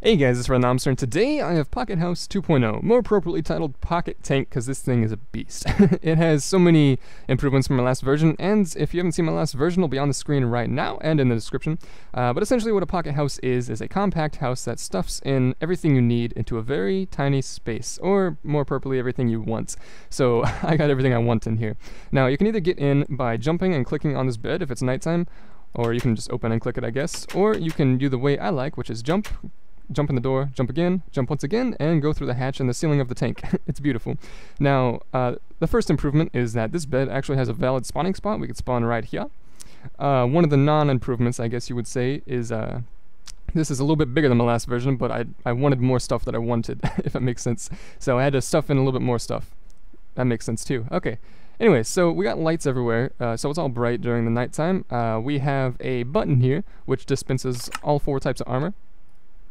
Hey guys, it's Ranamster, and today I have Pocket House 2.0, more appropriately titled Pocket Tank, because this thing is a beast. It has so many improvements from my last version, and if you haven't seen my last version, it'll be on the screen right now and in the description. But essentially what a Pocket House is a compact house that stuffs in everything you need into a very tiny space, or more appropriately, everything you want. So I got everything I want in here. Now, you can either get in by jumping and clicking on this bed if it's nighttime, or you can just open and click it, I guess, or you can do the way I like, which is jump in the door, jump again, jump once again, and go through the hatch in the ceiling of the tank. It's beautiful. Now, the first improvement is that this bed actually has a valid spawning spot. We could spawn right here. One of the non-improvements, I guess you would say, is this is a little bit bigger than my last version, but I wanted more stuff that I wanted, if that makes sense. So I had to stuff in a little bit more stuff. That makes sense too. Okay. Anyway, so we got lights everywhere, so it's all bright during the nighttime. We have a button here, which dispenses all 4 types of armor,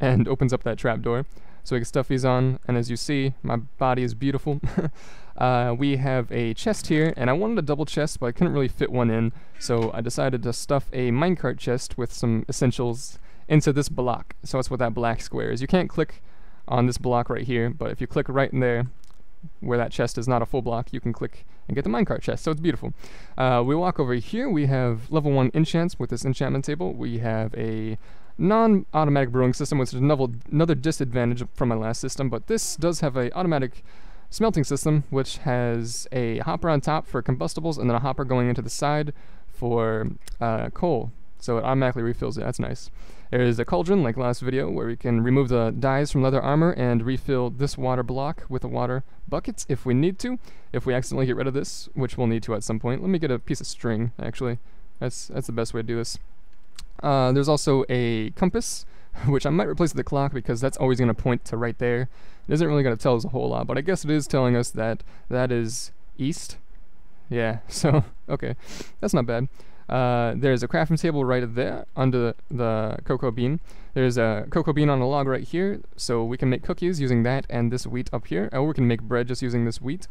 and opens up that trapdoor, so we can stuff these on, and as you see, my body is beautiful. We have a chest here, and I wanted a double chest, but I couldn't really fit one in, so I decided to stuff a minecart chest with some essentials into this block. So that's what that black square is. You can't click on this block right here, but if you click right in there, where that chest is not a full block, you can click and get the minecart chest, so it's beautiful. We walk over here, we have level 1 enchants with this enchantment table. We have a non-automatic brewing system, which is another disadvantage from my last system, but this does have a automatic smelting system, which has a hopper on top for combustibles, and then a hopper going into the side for coal, so it automatically refills it. That's nice. There is a cauldron, like last video, where we can remove the dyes from leather armor and refill this water block with a water bucket if we need to, if we accidentally get rid of this, which we'll need to at some point. Let me get a piece of string, actually. That's the best way to do this. There's also a compass, which I might replace with the clock because that's always going to point to right there. It isn't really going to tell us a whole lot, but I guess it is telling us that that is east. Yeah, so, okay, that's not bad. There's a crafting table right there under the cocoa bean. There's a cocoa bean on a log right here, so we can make cookies using that and this wheat up here, or we can make bread just using this wheat.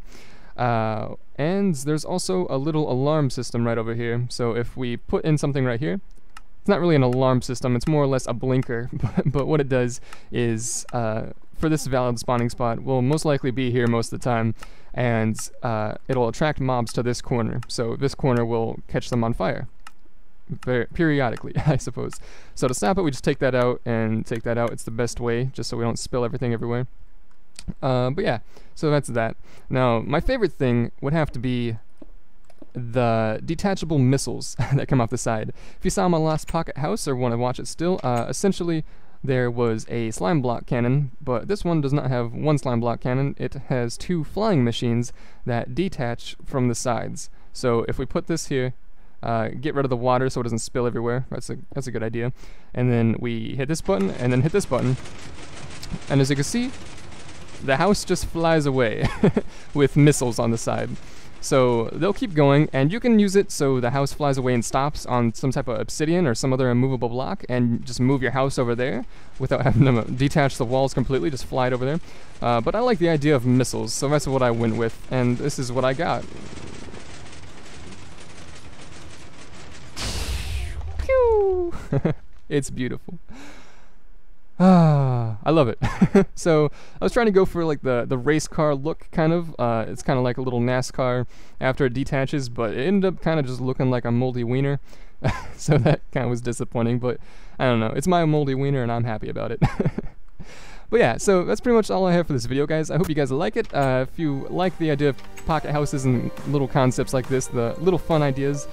And there's also a little alarm system right over here, so if we put in something right here, it's not really an alarm system, it's more or less a blinker, but what it does is, for this valid spawning spot, we'll most likely be here most of the time, and it'll attract mobs to this corner, so this corner will catch them on fire. Periodically, I suppose. So to stop it, we just take that out and take that out. It's the best way, just so we don't spill everything everywhere. But yeah, so that's that. Now, my favorite thing would have to be the detachable missiles that come off the side. If you saw my last Pocket House or want to watch it still, essentially there was a slime block cannon, but this one does not have one slime block cannon. It has 2 flying machines that detach from the sides. So if we put this here, get rid of the water so it doesn't spill everywhere. That's a good idea. And then we hit this button, and then hit this button, and as you can see, the house just flies away with missiles on the side. So they'll keep going, and you can use it so the house flies away and stops on some type of obsidian or some other immovable block, and just move your house over there without having to detach the walls completely, just fly it over there. But I like the idea of missiles, so that's what I went with, and this is what I got. Pew! It's beautiful. I love it. So I was trying to go for like the race car look, kind of. It's kind of like a little NASCAR after it detaches, but it ended up kind of just looking like a moldy wiener. So that kind of was disappointing, but I don't know. It's my moldy wiener and I'm happy about it. But yeah, so that's pretty much all I have for this video, guys. I hope you guys like it. If you like the idea of pocket houses and little concepts like this, the little fun ideas,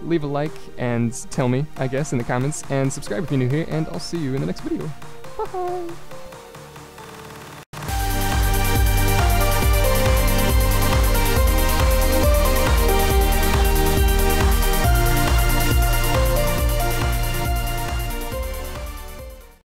leave a like and tell me, I guess, in the comments. And subscribe if you're new here, and I'll see you in the next video. Bye!